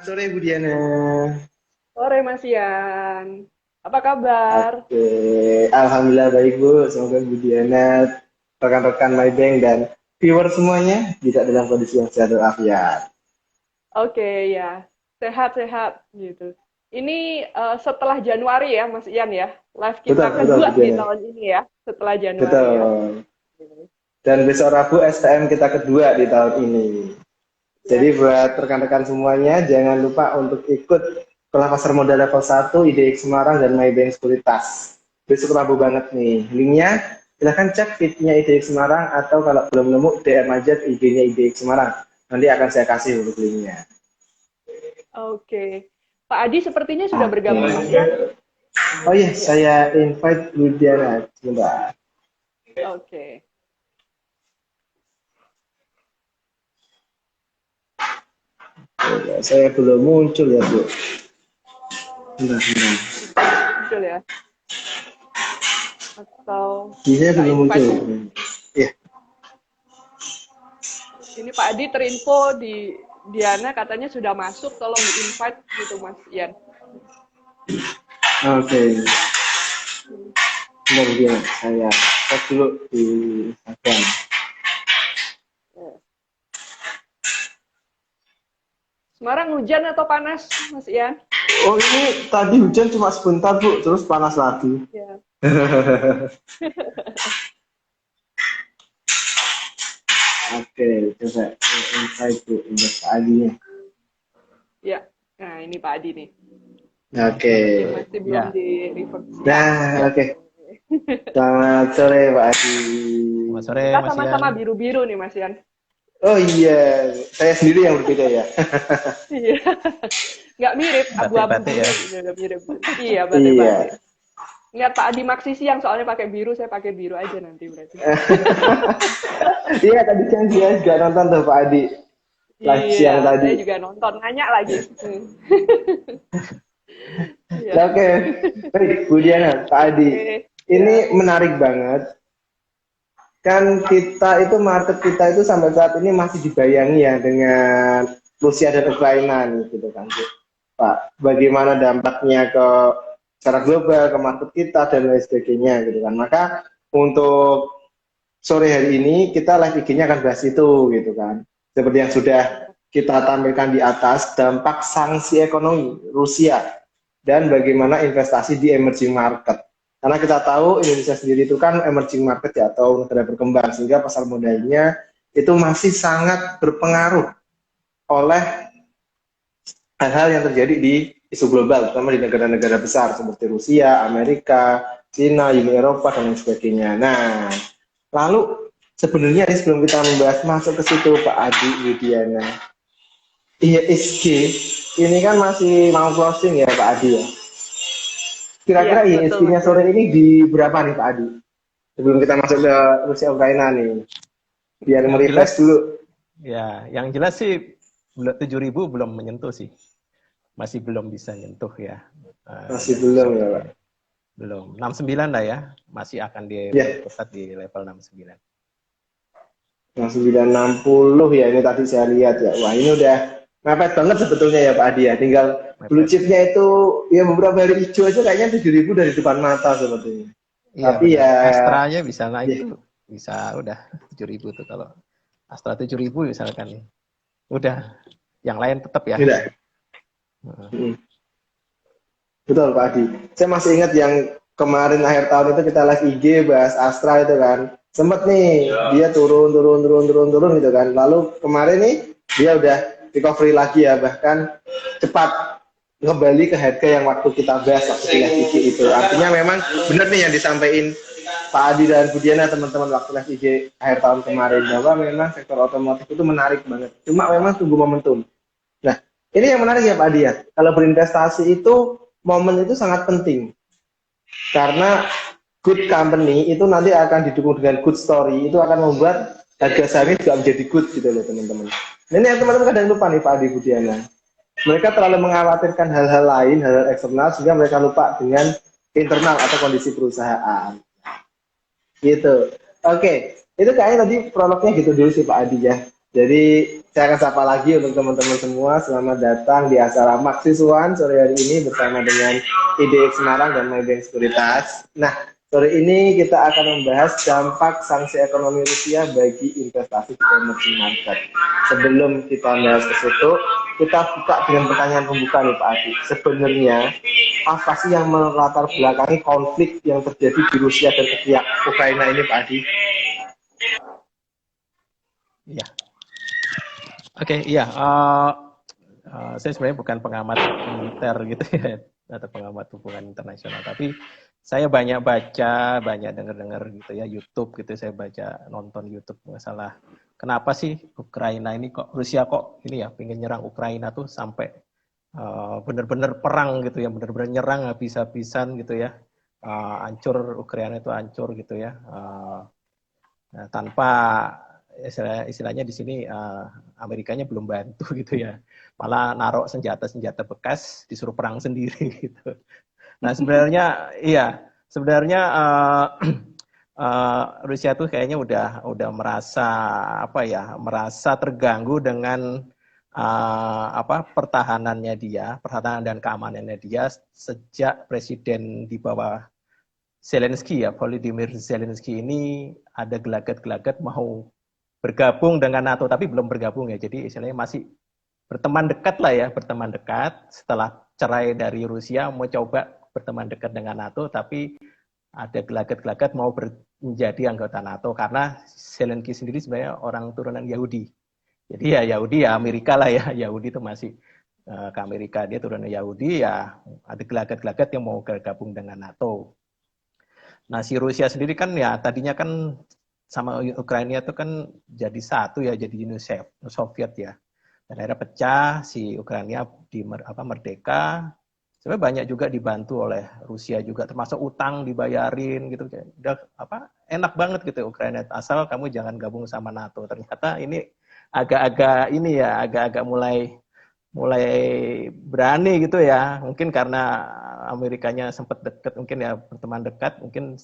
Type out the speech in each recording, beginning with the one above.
Selamat sore Bu Diana. Sore Mas Ian, apa kabar? Oke, Alhamdulillah baik Bu. Semoga Bu Diana, rekan-rekan Maybank dan viewer semuanya tidak dalam kondisi yang sehat walafiat. Oke ya, sehat-sehat gitu. Ini setelah Januari ya Mas Ian ya, live Betul, kita betul Bu kedua di Diana. tahun ini ya, setelah Januari ya. Betul. Dan besok Rabu STM kita kedua di tahun ini. Jadi Ya, buat rekan-rekan semuanya, jangan lupa untuk ikut kelas pasar modal level 1 IDX Semarang dan Maybank Sekuritas. Besok Rabu banget nih. Linknya silahkan cek feednya IDX Semarang atau kalau belum nemu DM aja ke IG-nya IDX Semarang. Nanti akan saya kasih untuk linknya. oke. Pak Adi sepertinya sudah Oke. bergabung Mas Ian. Oh iya, Ya, saya invite Ludiana. Sebentar. oke. Saya belum muncul ya, Bu. Bentar, bentar. Muncul ya, atau Saya kita belum muncul. invite. Ya, Ini Pak Adi terinfo di Diana katanya sudah masuk, tolong di invite gitu Mas Ian. oke. Bentar, Ludiana. Saya cek dulu di Instagram. Semarang hujan atau panas Mas Ian? Oh ini tadi hujan cuma sebentar Bu, terus panas lagi. Ya. Oke, coba insight Bu, untuk tadi. Ya, nah ini Pak Adi nih. Oke, Masih belum Ya, di reverse. Ya, nah ya. oke. Selamat sore Pak Adi. Selamat sore, kita Mas Ian. sama-sama biru-biru nih Mas Ian. Oh iya, saya sendiri yang berbeda ya. Iya, nggak mirip, abu-abu Batik-batik biru ya. gitu, nggak mirip. Iya, batik-batik. Iya. Lihat Pak Adi Maksisi yang soalnya pakai biru, saya pakai biru aja nanti berarti. Iya tadi kan dia juga nonton tuh Pak Adi live Iya, siang tadi. saya juga nonton, nanya lagi. Iya. Oke, baik Bu Diana, Pak Adi. Oke, ya. Ini menarik banget. Kan kita itu market kita itu sampai saat ini masih dibayangi ya dengan Rusia dan Ukraina nih gitu kan Bu. Pak. Bagaimana dampaknya ke secara global ke market kita dan lain sebagainya gitu kan. Maka untuk sore hari ini kita live IG-nya akan bahas itu gitu kan. Seperti yang sudah kita tampilkan di atas dampak sanksi ekonomi Rusia dan bagaimana investasi di emerging market. Karena kita tahu Indonesia sendiri itu kan emerging market ya atau negara berkembang sehingga pasar modalnya itu masih sangat berpengaruh oleh hal-hal yang terjadi di isu global, terutama di negara-negara besar seperti Rusia, Amerika, Cina, Uni Eropa, dan lain sebagainya. Nah, lalu sebenarnya sebelum kita membahas masuk ke situ, Pak Adi Widiana, IHSG ini kan masih mau closing ya, Pak Adi ya. Iya, Kira-kira betul IHSG-nya Mas sore Ian. ini di berapa nih, Pak Adi? Sebelum kita masuk ke Rusia Ukraina nih, biar Yang jelas, merefresh dulu. ya, yang jelas sih 7.000 belum menyentuh sih. Masih belum bisa nyentuh ya. Masih belum ya, Pak. Belum. 69 lah ya. Masih akan Ya, diperketat di level 69. yang 960 ya ini tadi saya lihat ya. Wah ini udah mepet banget sebetulnya ya Pak Adi ya. Tinggal blue Mepet. chipnya itu ya beberapa hari hijau aja kayaknya 7.000 dari depan mata sebetulnya. Iya Tapi benar. ya, Astranya bisa naik ya tuh. Bisa udah 7.000 tuh kalau Astra 7.000 misalkan nih. Udah. Yang lain tetap ya. tidak. Hmm. Betul Pak Adi. Saya masih ingat yang kemarin akhir tahun itu kita live IG bahas Astra itu kan. Sempet nih dia turun gitu kan. Lalu kemarin nih dia udah recovery lagi ya bahkan cepat kembali ke harga yang waktu kita bahas waktu di live IG itu. Artinya memang benar nih yang disampaikan Pak Adi dan Budiana teman-teman waktu live IG akhir tahun kemarin bahwa memang sektor otomotif itu menarik banget. Cuma memang tunggu momentum. Nah, ini yang menarik ya Pak Adi ya. Kalau berinvestasi itu momen itu sangat penting karena good company itu nanti akan didukung dengan good story itu akan membuat harga sahamnya juga menjadi good gitu loh teman-teman. Nah, ini yang teman-teman kadang lupa nih Pak Adi Budiana. Mereka terlalu mengkhawatirkan hal-hal lain, hal-hal eksternal sehingga mereka lupa dengan internal atau kondisi perusahaan. Gitu. Oke, itu kayaknya tadi prolognya gitu dulu sih Pak Adi ya. Jadi saya akan sapa lagi untuk teman-teman semua. Selamat datang di acara Maksiswan sore hari ini bersama dengan IDX Semarang dan Maybank Sekuritas. Nah, sore ini kita akan membahas dampak sanksi ekonomi Rusia bagi investasi di emerging market. Sebelum kita bahas ke situ, kita buka dengan pertanyaan pembuka nih Pak Adi. Sebenarnya apa sih yang melatar belakangi konflik yang terjadi di Rusia dan Ukraina ini Pak Adi? Iya. Oke, iya. Saya sebenarnya bukan pengamat militer gitu ya, atau pengamat hubungan internasional, tapi saya banyak baca, banyak dengar-dengar gitu ya, YouTube gitu, saya baca, nonton YouTube masalah kenapa sih Ukraina ini kok, Rusia kok ini ya, pengen nyerang Ukraina tuh sampai benar-benar perang gitu ya, benar-benar nyerang habis-habisan gitu ya, hancur Ukraina itu hancur gitu ya, nah, tanpa istilahnya di sini Amerikanya belum bantu gitu ya, malah naruh senjata-senjata bekas disuruh perang sendiri gitu. Nah sebenarnya iya, sebenarnya Rusia tuh kayaknya udah merasa apa ya, merasa terganggu dengan pertahanan dan keamanannya dia sejak presiden di bawah Zelensky ya, Volodymyr Zelensky ini ada gelagat-gelagat mau bergabung dengan NATO, tapi belum bergabung ya. Jadi istilahnya masih berteman dekat lah ya, berteman dekat. Setelah cerai dari Rusia, mau coba berteman dekat dengan NATO, tapi ada gelagat-gelagat mau menjadi anggota NATO karena Zelensky sendiri sebenarnya orang turunan Yahudi. Jadi ya Yahudi ya Amerika lah ya, Yahudi itu masih ke Amerika, dia turunan Yahudi ya, ada gelagat-gelagat yang mau bergabung dengan NATO. Nah, si Rusia sendiri kan ya tadinya kan sama Ukraina itu kan jadi satu ya, jadi Uni Soviet ya. Dan akhirnya pecah, si Ukraina merdeka. Sebenarnya banyak juga dibantu oleh Rusia juga, termasuk utang dibayarin gitu. Udah enak banget gitu Ukraina, asal kamu jangan gabung sama NATO. Ternyata ini agak-agak ini ya, agak-agak mulai berani gitu ya, mungkin karena Amerikanya sempat dekat, mungkin ya berteman dekat, mungkin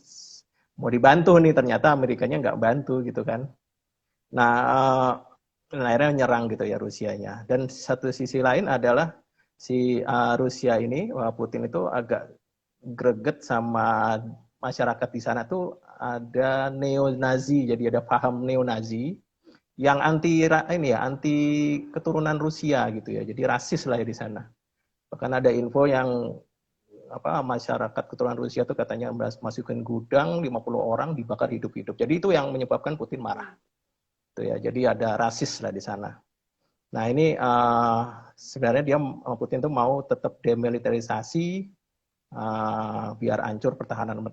mau dibantu nih, ternyata Amerikanya nggak bantu gitu kan. Nah, akhirnya nyerang gitu ya Rusianya. Dan satu sisi lain adalah si Rusia ini, Putin itu agak greget sama masyarakat di sana tuh ada neo-Nazi, jadi ada paham neo-Nazi yang anti keturunan Rusia gitu ya, jadi rasis lah ya di sana. Bahkan ada info yang masyarakat keturunan Rusia tuh katanya masukin gudang 50 orang dibakar hidup-hidup. Jadi itu yang menyebabkan Putin marah. Itu ya, jadi ada rasis lah di sana. Nah ini sebenarnya Putin tuh mau tetap demilitarisasi biar hancur pertahanan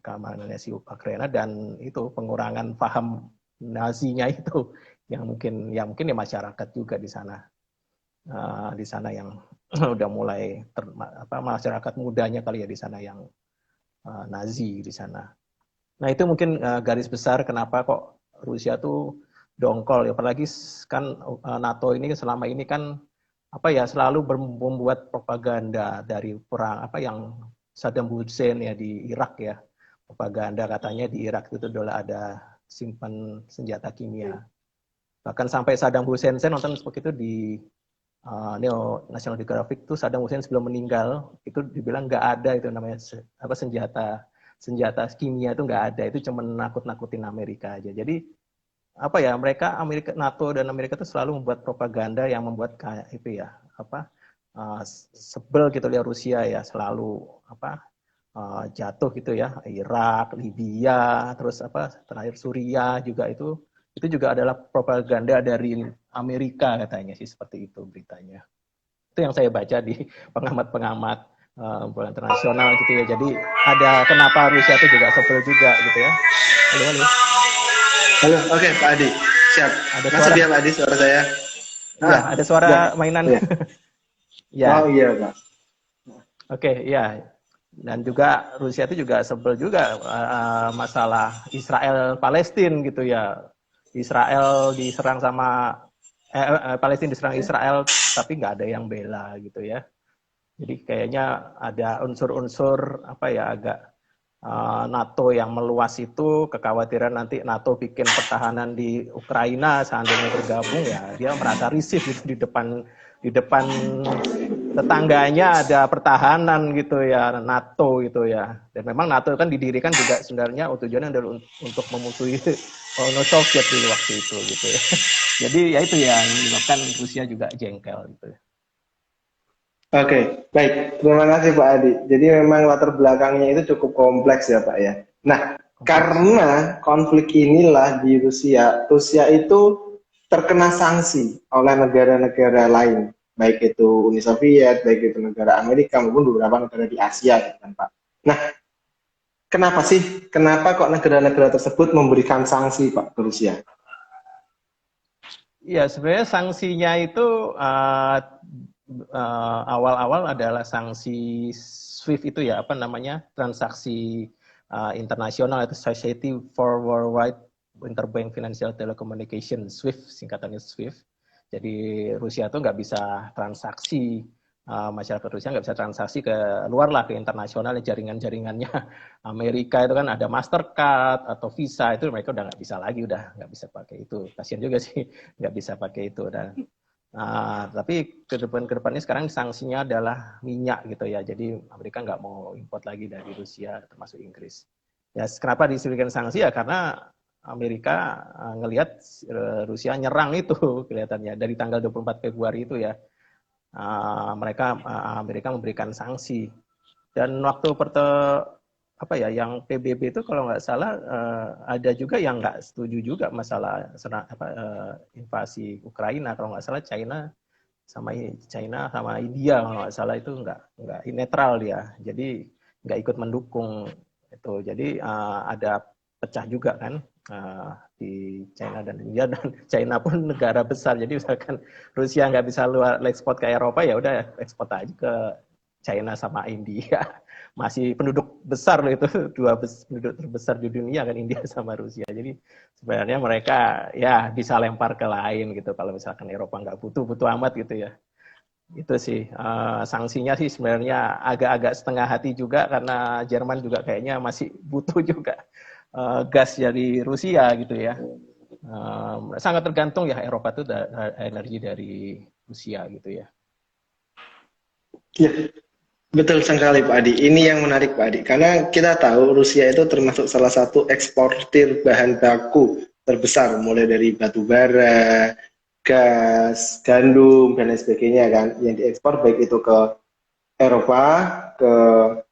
keamanannya si Ukraina, dan itu pengurangan paham Nazinya itu yang mungkin ya masyarakat juga di sana yang udah mulai masyarakat mudanya kali ya di sana yang Nazi di sana. Nah itu mungkin garis besar kenapa kok Rusia tuh dongkol ya, apalagi kan NATO ini selama ini kan selalu membuat propaganda dari perang yang Saddam Hussein ya di Irak ya, propaganda katanya di Irak itu adalah ada simpan senjata kimia. Bahkan sampai Saddam Hussein, saya nonton seperti itu di Neo National Geographic tuh, Saddam Hussein sebelum meninggal itu dibilang nggak ada itu namanya senjata kimia itu nggak ada, itu cuma nakut-nakutin Amerika aja. Jadi Amerika NATO dan Amerika itu selalu membuat propaganda yang membuat kayak itu ya sebel gitu lihat Rusia ya, selalu jatuh gitu ya, Irak, Libya, terus terakhir Suriah juga itu juga adalah propaganda dari Amerika katanya sih, seperti itu beritanya. Itu yang saya baca di pengamat-pengamat internasional gitu ya. Jadi ada kenapa Rusia itu juga sebel juga gitu ya. Halo, oke Pak Adi, siap. Ada suara dia Pak Adi, suara saya. Iya, ada suara mainan. Ya. Ya. Oh iya Pak. Oke, ya. Dan juga Rusia itu juga sebel juga masalah Israel Palestina gitu ya. Israel diserang sama Palestina diserang Israel, tapi nggak ada yang bela gitu ya. Jadi kayaknya ada unsur-unsur agak NATO yang meluas itu, kekhawatiran nanti NATO bikin pertahanan di Ukraina seandainya bergabung, ya dia merasa risih gitu di depan tetangganya ada pertahanan gitu ya, NATO gitu ya. Dan memang NATO kan didirikan juga sebenarnya tujuannya adalah untuk memusuhi Uni Soviet dulu waktu itu gitu ya. Jadi ya itu ya yang menyebabkan Rusia juga jengkel gitu ya. Oke, baik. Terima kasih Pak Adi. Jadi memang latar belakangnya itu cukup kompleks ya Pak ya. Nah, karena konflik inilah di Rusia, Rusia itu terkena sanksi oleh negara-negara lain, baik itu Uni Soviet, baik itu negara Amerika maupun beberapa negara di Asia, ya kan Pak. Nah, kenapa sih? Kenapa kok negara-negara tersebut memberikan sanksi Pak ke Rusia? Ya, sebenarnya sanksinya itu awal-awal adalah sanksi SWIFT itu ya, apa namanya, transaksi internasional, itu Society for Worldwide Interbank Financial Telecommunication, SWIFT, singkatannya SWIFT. Jadi Rusia itu nggak bisa transaksi, masyarakat Rusia nggak bisa transaksi ke luar lah, ke internasional, jaringan-jaringannya Amerika itu kan ada Mastercard atau Visa, itu mereka udah nggak bisa lagi, udah nggak bisa pakai itu. Kasian juga sih nggak bisa pakai itu. Dan tapi kedepannya sekarang sanksinya adalah minyak gitu ya. Jadi Amerika nggak mau import lagi dari Rusia, termasuk Inggris. Ya, kenapa diberikan sanksi ya? Karena Amerika ngelihat Rusia nyerang itu kelihatannya dari tanggal 24 Februari itu ya. Amerika memberikan sanksi. Dan waktu yang PBB itu kalau nggak salah ada juga yang nggak setuju juga masalah invasi Ukraina. Kalau nggak salah China sama India kalau nggak salah itu nggak netral dia. Jadi nggak ikut mendukung itu. Jadi ada pecah juga kan di China dan India, dan China pun negara besar. Jadi misalkan Rusia nggak bisa ekspor ke Eropa, ya udah ekspor aja ke China sama India. Masih penduduk besar loh itu, dua penduduk terbesar di dunia kan, India sama Rusia. Jadi sebenarnya mereka ya bisa lempar ke lain gitu kalau misalkan Eropa nggak butuh amat gitu ya. Itu sih sanksinya sih sebenarnya agak-agak setengah hati juga, karena Jerman juga kayaknya masih butuh juga gas dari Rusia gitu ya. Sangat tergantung ya Eropa itu energi dari Rusia gitu ya. Ya, betul sekali Pak Adi. Ini yang menarik Pak Adi, karena kita tahu Rusia itu termasuk salah satu eksportir bahan baku terbesar, mulai dari batu bara, gas, gandum, dan lain sebagainya kan, yang diekspor baik itu ke Eropa, ke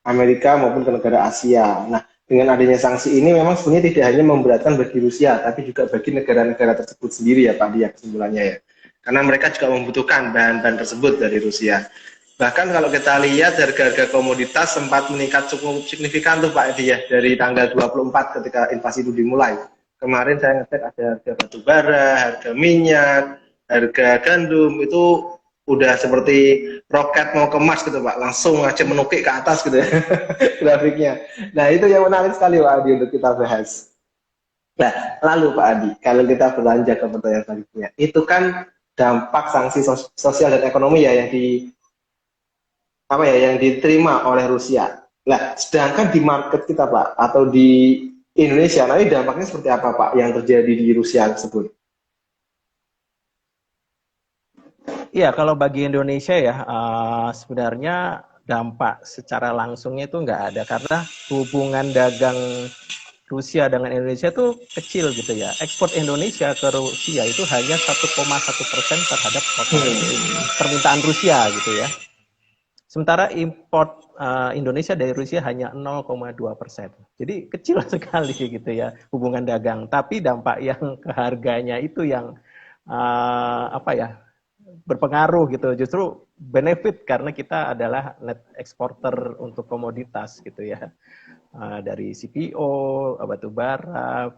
Amerika maupun ke negara Asia. Nah, dengan adanya sanksi ini memang sebenarnya tidak hanya memberatkan bagi Rusia, tapi juga bagi negara-negara tersebut sendiri ya Pak Adi, kesimpulannya ya. Karena mereka juga membutuhkan bahan-bahan tersebut dari Rusia. Bahkan kalau kita lihat harga-harga komoditas sempat meningkat cukup signifikan tuh Pak Edi ya, dari tanggal 24 ketika invasi itu dimulai. Kemarin saya ngecek ada harga batu bara, harga minyak, harga gandum itu udah seperti roket mau ke Mars gitu Pak, langsung aja menukik ke atas gitu ya grafiknya. Nah itu yang menarik sekali Pak Adi untuk kita bahas. Nah lalu Pak Adi, kalau kita berlanjut ke pertanyaan selanjutnya, itu kan dampak sanksi sosial dan ekonomi ya yang diterima oleh Rusia. Nah sedangkan di market kita Pak, atau di Indonesia, nanti dampaknya seperti apa Pak yang terjadi di Rusia tersebut? Iya, kalau bagi Indonesia ya sebenarnya dampak secara langsungnya itu nggak ada, karena hubungan dagang Rusia dengan Indonesia itu kecil gitu ya. Ekspor Indonesia ke Rusia itu hanya 1,1% terhadap total permintaan Rusia gitu ya. Sementara import Indonesia dari Rusia hanya 0,2%. Jadi kecil sekali gitu ya hubungan dagang. Tapi dampak yang ke harganya itu yang berpengaruh gitu. Justru benefit karena kita adalah net exporter untuk komoditas gitu ya. Dari CPO, batu bara,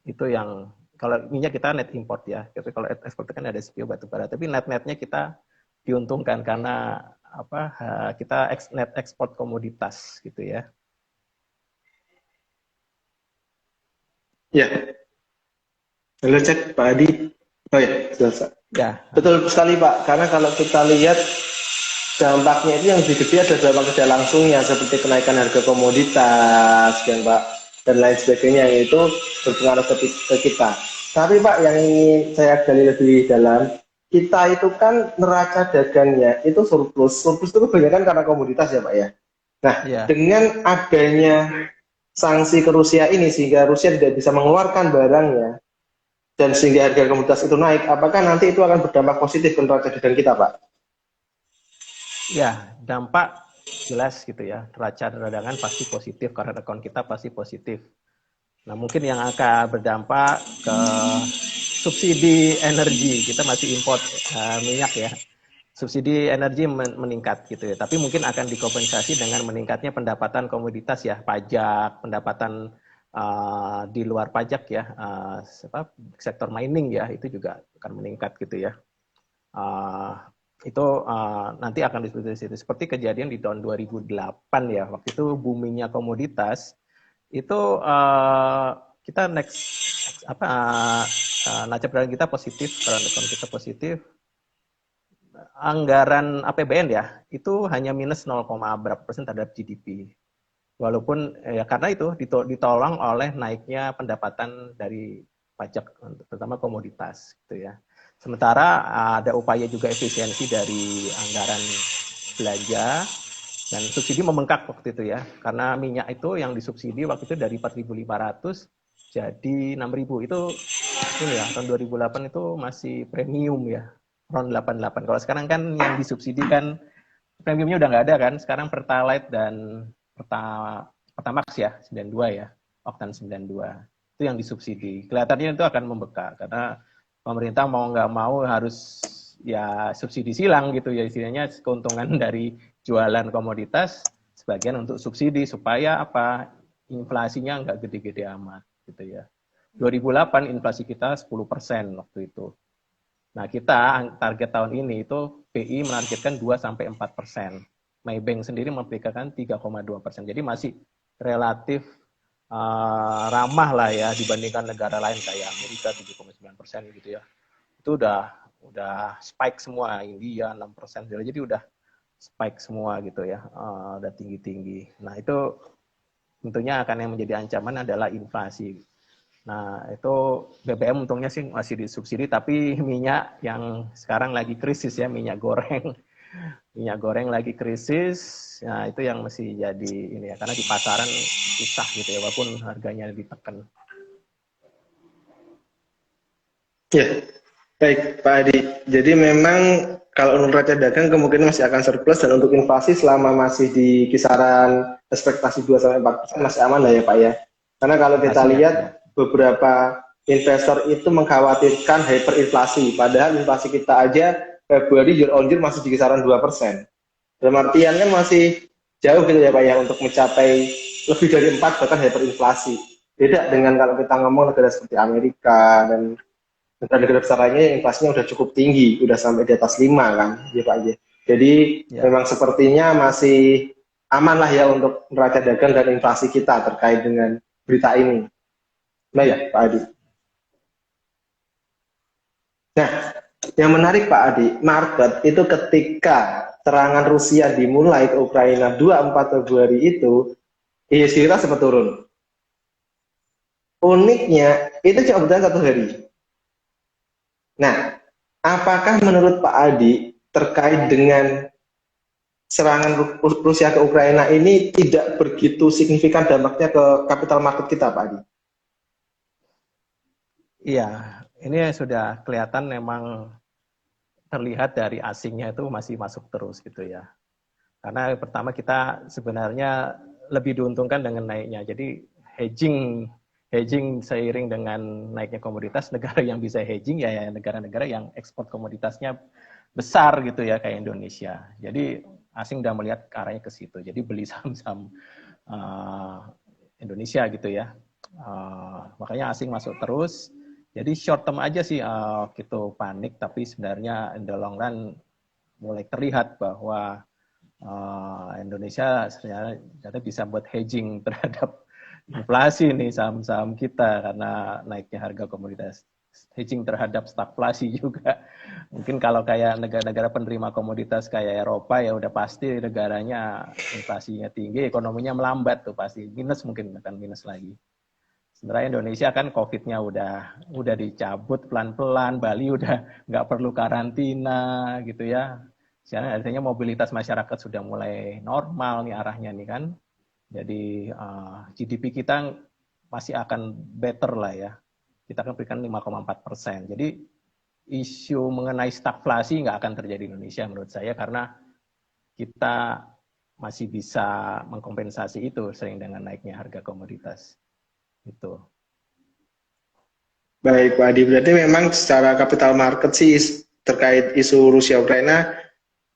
itu yang kalau minyak kita net import ya. Tapi kalau ekspor kan ada CPO, batu bara. Tapi net-netnya kita diuntungkan karena kita net ekspor komoditas gitu ya. Ya, halo cek Pak Adi. Oh ya, selesai. Ya. Betul sekali Pak, karena kalau kita lihat dampaknya itu yang lebih gede adalah dampak tidak langsungnya seperti kenaikan harga komoditas dan Pak dan lain sebagainya yang itu berpengaruh ke kita. Tapi Pak yang ingin saya gali lebih dalam, kita itu kan neraca dagangnya itu surplus. Surplus itu kebanyakan karena komoditas ya Pak ya. Nah, Ya, dengan adanya sanksi ke Rusia ini sehingga Rusia tidak bisa mengeluarkan barangnya dan sehingga harga komoditas itu naik, apakah nanti itu akan berdampak positif ke neraca dagang kita Pak? ya, dampak jelas gitu ya. Neraca perdagangan pasti positif karena account kita pasti positif. Nah, mungkin yang akan berdampak ke subsidi energi. Kita masih import minyak ya. Subsidi energi meningkat gitu ya. Tapi mungkin akan dikompensasi dengan meningkatnya pendapatan komoditas ya, pajak, pendapatan di luar pajak ya, sektor mining ya, itu juga akan meningkat gitu ya. Itu nanti akan diskusi seperti kejadian di tahun 2008 ya, waktu itu boomingnya komoditas itu kita neraca perdagangan kita positif, current account kita positif, anggaran APBN ya itu hanya minus 0, berapa persen terhadap GDP. Walaupun ya karena itu ditolong oleh naiknya pendapatan dari pajak terutama komoditas gitu ya. Sementara ada upaya juga efisiensi dari anggaran belanja dan subsidi membengkak waktu itu ya. Karena minyak itu yang disubsidi waktu itu dari 4.500 jadi 6.000. Itu ini ya tahun 2008 itu masih premium ya. Ron 88. Kalau sekarang kan yang disubsidi kan premiumnya udah nggak ada kan. Sekarang Pertalite dan Pertamax ya, 92 ya. Oktan 92. Itu yang disubsidi. Kelihatannya itu akan membekak karena pemerintah mau nggak mau harus ya subsidi silang gitu ya, istilahnya keuntungan dari jualan komoditas sebagian untuk subsidi supaya apa inflasinya nggak gede-gede amat gitu ya. 2008 inflasi kita 10% waktu itu. Nah, kita target tahun ini itu BI menargetkan 2-4%. Maybank sendiri memperkirakan 3,2%. Jadi masih relatif ramah lah ya dibandingkan negara lain kayak Amerika 7,9% gitu ya. Itu udah spike semua, India 6%. Jadi udah spike semua gitu ya. Udah tinggi-tinggi. Nah, itu tentunya akan yang menjadi ancaman adalah inflasi. Nah, itu BBM untungnya sih masih disubsidi, tapi minyak yang sekarang lagi krisis ya, minyak goreng. Minyak goreng lagi krisis, nah itu yang mesti jadi ini ya, karena di pasaran susah gitu ya, walaupun harganya ditekan. Ya, baik Pak Adi. Jadi memang kalau neraca dagang kemungkinan masih akan surplus dan untuk inflasi selama masih di kisaran ekspektasi 2-4% masih aman lah ya Pak ya. Karena kalau kita lihat beberapa investor itu mengkhawatirkan hyperinflasi, padahal inflasi kita aja Februari year on year masih di kisaran 2%. Dalam artian kan masih jauh gitu ya Pak ya untuk mencapai lebih dari 4 bahkan hyperinflasi. Beda dengan kalau kita ngomong negara seperti Amerika dan negara-negara besar lainnya inflasinya udah cukup tinggi, udah sampai di atas 5 kan, ya Pak ya. Jadi memang sepertinya masih aman lah ya untuk neraca dagang dan inflasi kita terkait dengan berita ini. Nah ya Pak Adi. Nah, yang menarik Pak Adi, market itu ketika serangan Rusia dimulai ke Ukraina 24 Februari itu, IHSG kita sempat turun. Uniknya, itu cuma bertahan 1 hari. Nah, apakah menurut Pak Adi terkait dengan serangan Rusia ke Ukraina ini tidak begitu signifikan dampaknya ke capital market kita Pak Adi? Iya, ini sudah kelihatan memang terlihat dari asingnya itu masih masuk terus gitu ya. Karena pertama kita sebenarnya lebih diuntungkan dengan naiknya. Jadi hedging seiring dengan naiknya komoditas, negara yang bisa hedging ya negara-negara yang ekspor komoditasnya besar gitu ya kayak Indonesia. Jadi asing udah melihat ke arahnya ke situ. Jadi beli saham-saham Indonesia gitu ya. Makanya asing masuk terus. Jadi short term aja sih gitu panik, tapi sebenarnya in the long run mulai terlihat bahwa Indonesia ternyata bisa buat hedging terhadap inflasi nih saham-saham kita karena naiknya harga komoditas. hedging terhadap stagflasi juga. Mungkin kalau kayak negara-negara penerima komoditas kayak Eropa ya udah pasti negaranya inflasinya tinggi, ekonominya melambat tuh pasti minus, mungkin akan minus lagi. Sebenarnya Indonesia kan COVID-nya udah dicabut pelan-pelan, Bali udah nggak perlu karantina gitu ya. Sekarang artinya mobilitas masyarakat sudah mulai normal nih arahnya nih kan. Jadi GDP kita masih akan better lah ya. Kita akan berikan 5,4%. Jadi isu mengenai stagflasi nggak akan terjadi di Indonesia menurut saya karena kita masih bisa mengkompensasi itu sering dengan naiknya harga komoditas. Itu. Baik Pak Adi, berarti memang secara capital market sih terkait isu Rusia Ukraina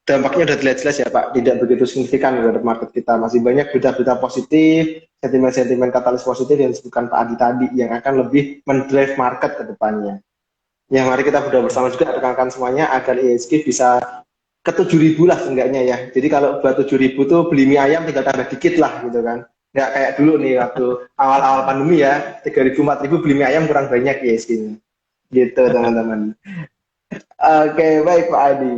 dampaknya udah jelas-jelas ya Pak, tidak begitu signifikan terhadap market kita. Masih banyak berita-berita positif, sentimen-sentimen katalis positif yang disebutkan Pak Adi tadi yang akan lebih mendrive market ke depannya. Yang mari kita berdoa bersama juga rekan-rekan semuanya agar IHSG bisa ke 7.000 lah seenggaknya ya. Jadi kalau buat 7.000 tuh beli mie ayam tinggal tambah dikit lah gitu kan. Nggak kayak dulu nih waktu awal-awal pandemi ya, 3.000 4.000 beli mie ayam kurang banyak IHSG. Gitu teman-teman. Oke, baik Pak Adi.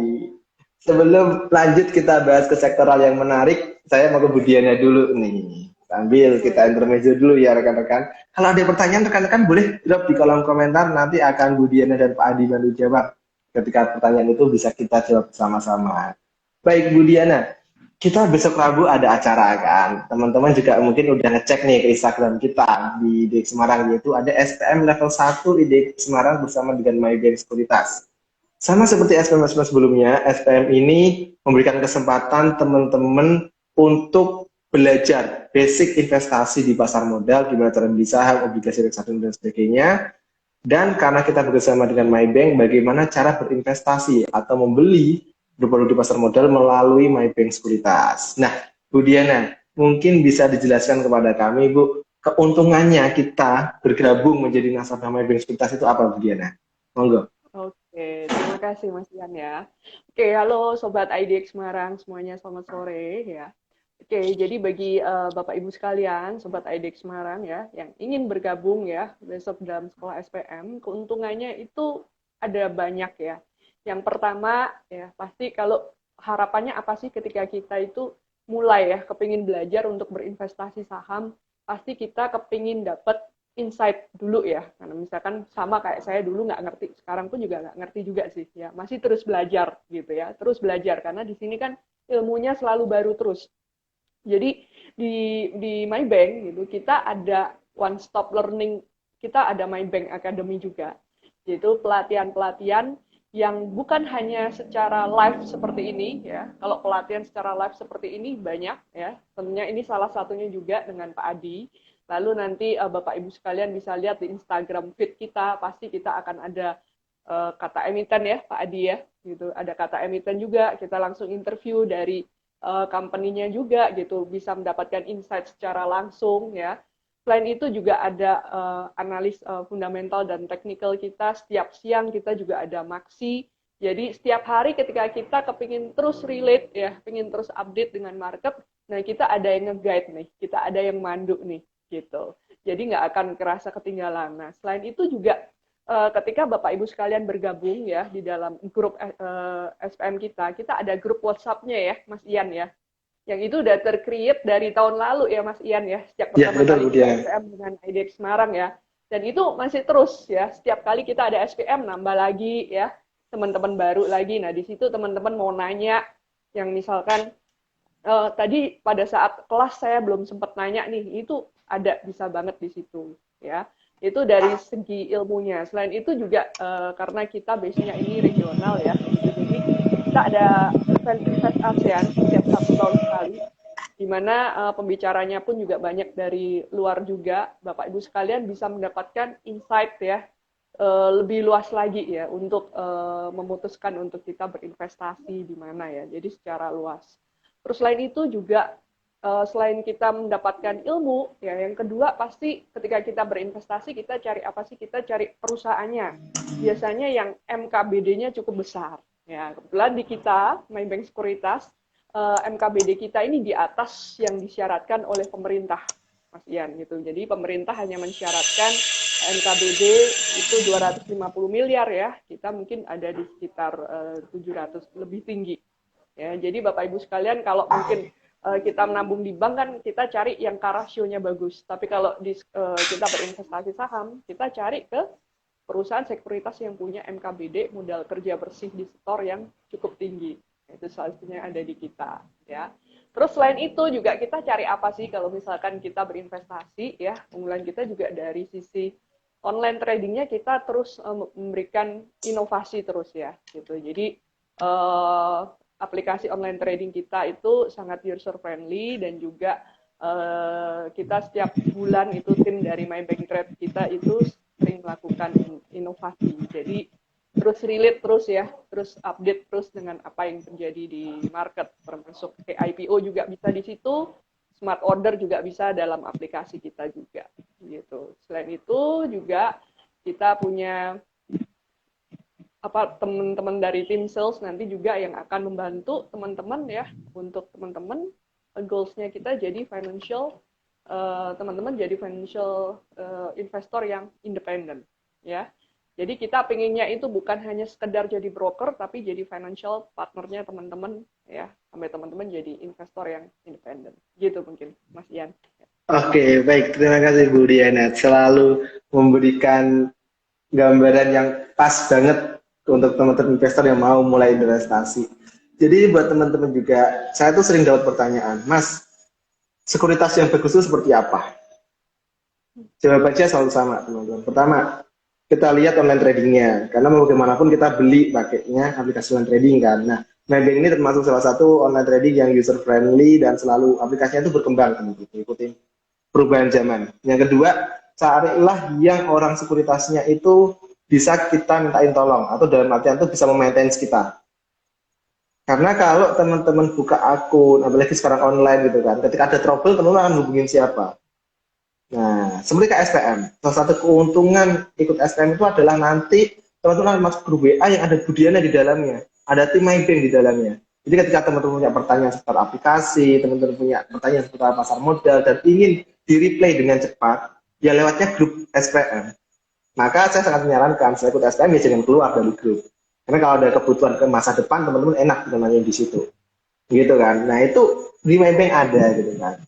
Sebelum lanjut kita bahas ke sektoral yang menarik, saya mau ke Budiana dulu nih. Sambil kita intermezzo dulu ya rekan-rekan. Kalau ada pertanyaan rekan-rekan boleh drop di kolom komentar, nanti akan Budiana dan Pak Adi bantu jawab. Ketika pertanyaan itu bisa kita jawab bersama-sama. Baik Budiana, kita besok Rabu ada acara kan. Teman-teman juga mungkin udah ngecek nih ke Instagram kita di IDX Semarang, yaitu ada SPM level 1 IDX Semarang bersama dengan MyBank Sekuritas. Sama seperti SPM sebelumnya, SPM ini memberikan kesempatan teman-teman untuk belajar basic investasi di pasar modal, gimana cara beli saham, obligasi reksadana dan sebagainya. Dan karena kita bekerjasama dengan MyBank, bagaimana cara berinvestasi atau membeli produk di pasar modal melalui MyBank Sekuritas. Nah, Bu Diana, mungkin bisa dijelaskan kepada kami, Bu, keuntungannya kita bergabung menjadi nasabah MyBank Sekuritas itu apa, Bu Diana? Monggo. Oke, terima kasih Mas Ian ya. Oke, halo Sobat IDX Semarang semuanya, selamat sore ya. Oke, jadi bagi Bapak Ibu sekalian, Sobat IDX Semarang ya, yang ingin bergabung ya besok dalam sekolah SPM, keuntungannya itu ada banyak ya. Yang pertama ya, pasti kalau harapannya apa sih ketika kita itu mulai ya, kepingin belajar untuk berinvestasi saham, pasti kita kepingin dapat insight dulu ya, karena misalkan sama kayak saya dulu nggak ngerti, sekarang pun juga nggak ngerti juga sih ya, masih terus belajar gitu ya, terus belajar karena di sini kan ilmunya selalu baru terus. Jadi di MyBank gitu kita ada one stop learning, kita ada MyBank Academy juga, yaitu pelatihan-pelatihan yang bukan hanya secara live seperti ini ya. Kalau pelatihan secara live seperti ini banyak ya, tentunya ini salah satunya juga dengan Pak Adi. Lalu nanti Bapak Ibu sekalian bisa lihat di Instagram feed kita, pasti kita akan ada kata emiten ya Pak Adi ya, gitu. Ada kata emiten juga, kita langsung interview dari company-nya juga gitu, bisa mendapatkan insight secara langsung ya. Selain itu juga ada analis fundamental dan teknikal kita, setiap siang kita juga ada maksi. Jadi setiap hari ketika kita kepingin terus relate ya, pingin terus update dengan market, nah kita ada yang nge-guide nih, kita ada yang mandu nih gitu. Jadi nggak akan kerasa ketinggalan. Nah, selain itu juga ketika Bapak Ibu sekalian bergabung ya di dalam grup SPM kita ada grup WhatsApp-nya ya, Mas Ian ya. Yang itu udah ter-create dari tahun lalu ya, Mas Ian ya, sejak pertama kali kita SPM dengan IDX Semarang ya. Dan itu masih terus ya, setiap kali kita ada SPM nambah lagi ya, teman-teman baru lagi. Nah, di situ teman-teman mau nanya yang misalkan tadi pada saat kelas saya belum sempat nanya nih, itu ada bisa banget di situ ya. Itu dari segi ilmunya. Selain itu juga karena kita base-nya ini regional ya, jadi kita ada event Invest ASEAN setiap 1 tahun sekali, di mana pembicaranya pun juga banyak dari luar juga. Bapak Ibu sekalian bisa mendapatkan insight ya lebih luas lagi ya untuk memutuskan untuk kita berinvestasi di mana ya. Jadi secara luas. Terus selain itu juga selain kita mendapatkan ilmu, ya yang kedua pasti ketika kita berinvestasi kita cari apa sih? Kita cari perusahaannya. Biasanya yang MKBD-nya cukup besar. Ya kebetulan di kita MyBank Sekuritas MKBD kita ini di atas yang disyaratkan oleh pemerintah, Mas Ian gitu. Jadi pemerintah hanya mensyaratkan MKBD itu 250 miliar ya, kita mungkin ada di sekitar 700 lebih tinggi. Ya, jadi Bapak Ibu sekalian kalau mungkin kita menabung di bank kan kita cari yang rasionya bagus. Tapi kalau kita berinvestasi saham, kita cari ke perusahaan sekuritas yang punya MKBD modal kerja bersih di setor yang cukup tinggi. Itu salah satunya ada di kita, ya. Terus selain itu juga kita cari apa sih kalau misalkan kita berinvestasi, ya. Unggulan kita juga dari sisi online tradingnya kita terus memberikan inovasi terus ya, gitu. Jadi aplikasi online trading kita itu sangat user friendly dan juga kita setiap bulan itu tim dari MyBankTrade kita itu sering melakukan inovasi. Jadi terus relate terus ya, terus update terus dengan apa yang terjadi di market, termasuk IPO juga bisa di situ, smart order juga bisa dalam aplikasi kita juga gitu. Selain itu juga kita punya teman-teman dari tim sales nanti juga yang akan membantu teman-teman ya, untuk teman-teman goals-nya kita jadi financial, teman-teman jadi financial investor yang independen ya. Jadi kita pengennya itu bukan hanya sekedar jadi broker, tapi jadi financial partnernya teman-teman ya, sampai teman-teman jadi investor yang independen. Gitu mungkin, Mas Ian. Oke, baik. Terima kasih Bu Diana. Selalu memberikan gambaran yang pas banget untuk teman-teman investor yang mau mulai investasi. Jadi buat teman-teman juga, saya tuh sering dapat pertanyaan, Mas, sekuritas yang bagus itu seperti apa? Jawabannya selalu sama, teman-teman. Pertama, kita lihat online tradingnya, karena mau bagaimanapun kita beli pakainya aplikasi online trading kan. Nah, MyBank ini termasuk salah satu online trading yang user friendly dan selalu aplikasinya itu berkembang, teman-teman, ikutin perubahan zaman. Yang kedua, carilah yang orang sekuritasnya itu bisa kita mintain tolong, atau dalam artian itu bisa memaintain kita. Karena kalau teman-teman buka akun, apalagi sekarang online gitu kan, ketika ada trouble, teman-teman akan hubungin siapa? Nah, seperti ke SPM, salah satu keuntungan ikut SPM itu adalah nanti teman-teman akan masuk grup WA yang ada Budiana di dalamnya, ada tim MyBank di dalamnya. Jadi ketika teman-teman punya pertanyaan seputar aplikasi, teman-teman punya pertanyaan seputar pasar modal, dan ingin di-replay dengan cepat, ya lewatnya grup SPM. Maka saya sangat menyarankan, saya ikut SPM ya jangan keluar dari grup. Karena kalau ada kebutuhan ke masa depan, teman-teman enak namanya di situ. Gitu kan. Nah itu di MyBank ada gitu kan.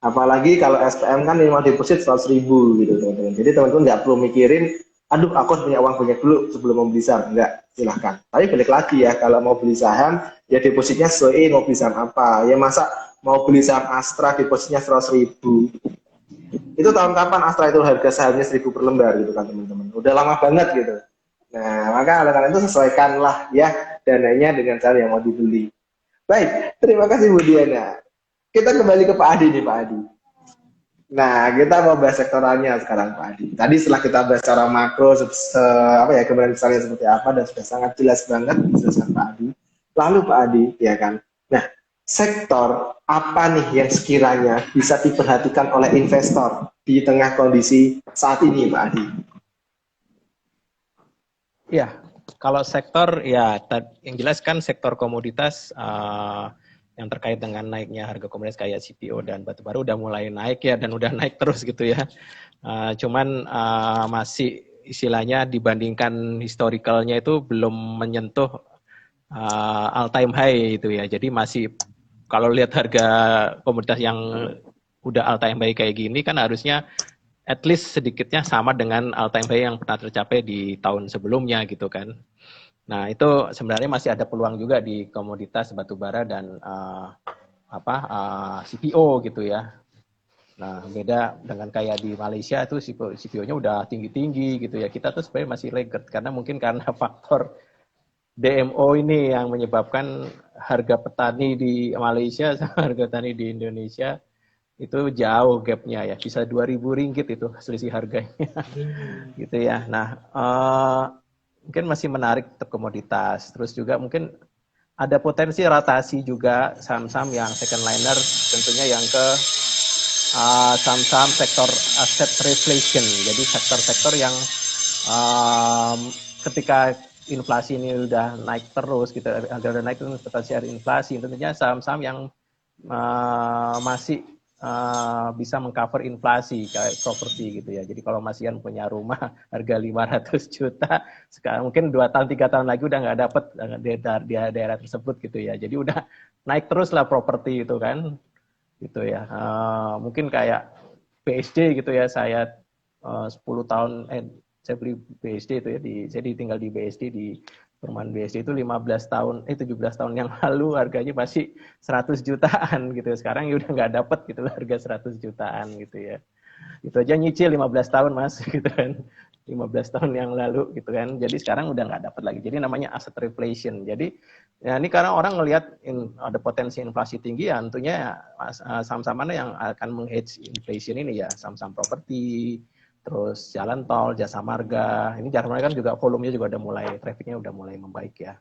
Apalagi kalau SPM kan minimal deposit 100.000 gitu teman-teman. Jadi teman-teman nggak perlu mikirin, aduh aku harus punya uang banyak dulu sebelum mau beli saham. Enggak, silahkan. Tapi balik lagi ya, kalau mau beli saham, ya depositnya sesuai mau beli saham apa. Ya masa mau beli saham Astra depositnya 100.000. Itu tahun kapan Astra itu harga sahamnya 1.000 per lembar gitu kan teman-teman. Udah lama banget gitu. Nah, maka oleh karena itu sesuaikanlah ya dananya dengan cara yang mau dibeli. Baik, terima kasih Bu Diana. Kita kembali ke Pak Adi nih, Pak Adi. Nah, kita mau bahas sektoralnya sekarang, Pak Adi. Tadi setelah kita bahas secara makro, gambaran besarnya seperti apa, dan sudah sangat jelas banget dijelaskan Pak Adi. Lalu Pak Adi, ya kan. Nah, sektor apa nih yang sekiranya bisa diperhatikan oleh investor di tengah kondisi saat ini, Pak Adi? Ya, kalau sektor ya yang jelas kan sektor komoditas yang terkait dengan naiknya harga komoditas kayak CPO dan batubara udah mulai naik ya, dan udah naik terus gitu ya. Cuman masih istilahnya dibandingkan historicalnya itu belum menyentuh all time high itu ya. Jadi masih kalau lihat harga komoditas yang udah all time high kayak gini kan harusnya at least sedikitnya sama dengan all time high yang pernah tercapai di tahun sebelumnya gitu kan. Nah itu sebenarnya masih ada peluang juga di komoditas batubara dan CPO gitu ya. Nah beda dengan kayak di Malaysia itu CPO-nya udah tinggi-tinggi gitu ya. Kita tuh sebenarnya masih laggard karena mungkin karena faktor DMO ini yang menyebabkan harga petani di Malaysia sama harga petani di Indonesia itu jauh gapnya ya, bisa 2.000 ringgit itu selisih harganya gitu ya. Nah mungkin masih menarik untuk komoditas, terus juga mungkin ada potensi rotasi juga saham-saham yang second liner, tentunya yang ke saham-saham sektor aset reflation, jadi sektor-sektor yang ketika inflasi ini udah naik terus gitu, harga udah naik terus potensi ada inflasi, tentunya saham-saham yang masih bisa mengcover inflasi kayak properti gitu ya. Jadi kalau Masian punya rumah harga 500 juta, sekarang mungkin 2 tahun 3 tahun lagi udah nggak dapat di daerah tersebut gitu ya. Jadi udah naik terus lah properti itu kan, gitu ya. Mungkin kayak BSD gitu ya, saya 10 tahun saya beli BSD itu ya, saya tinggal di BSD di perumahan BSD itu 17 tahun yang lalu harganya masih 100 jutaan gitu. Sekarang ya udah nggak dapet gitu harga 100 jutaan gitu ya. Itu aja nyicil 15 tahun Mas gitu kan. 15 tahun yang lalu gitu kan. Jadi sekarang udah nggak dapat lagi. Jadi namanya asset reflation. Jadi ya ini karena orang ngelihat ada potensi inflasi tinggi ya tentunya saham-saham mana yang akan menghedge inflation ini ya, saham-saham properti, terus jalan tol, jasa marga. Ini jasa marga kan juga volumenya juga udah mulai, trafficnya udah mulai membaik ya.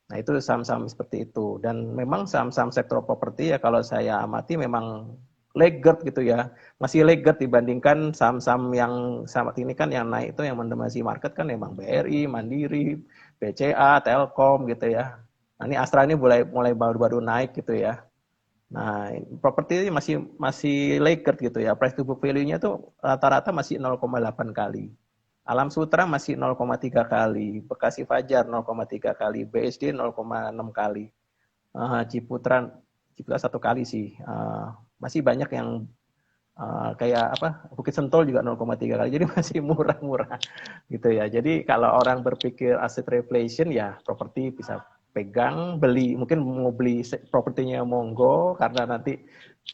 Nah itu saham-saham seperti itu. Dan memang saham-saham sektor properti ya kalau saya amati memang laggard gitu ya. Masih laggard dibandingkan saham-saham yang saat ini kan yang naik itu yang mendominasi market kan memang BRI, Mandiri, BCA, Telkom gitu ya. Nah ini Astra ini mulai baru-baru naik gitu ya. Nah, properti masih laggard gitu ya. Price to book value-nya tuh rata-rata masih 0,8 kali. Alam Sutra masih 0,3 kali, Bekasi Fajar 0,3 kali, BSD 0,6 kali. Ciputra 1 kali sih. Masih banyak yang kayak apa? Bukit Sentul juga 0,3 kali. Jadi masih murah-murah gitu ya. Jadi kalau orang berpikir asset reflation ya properti bisa pegang, beli, mungkin mau beli propertinya monggo karena nanti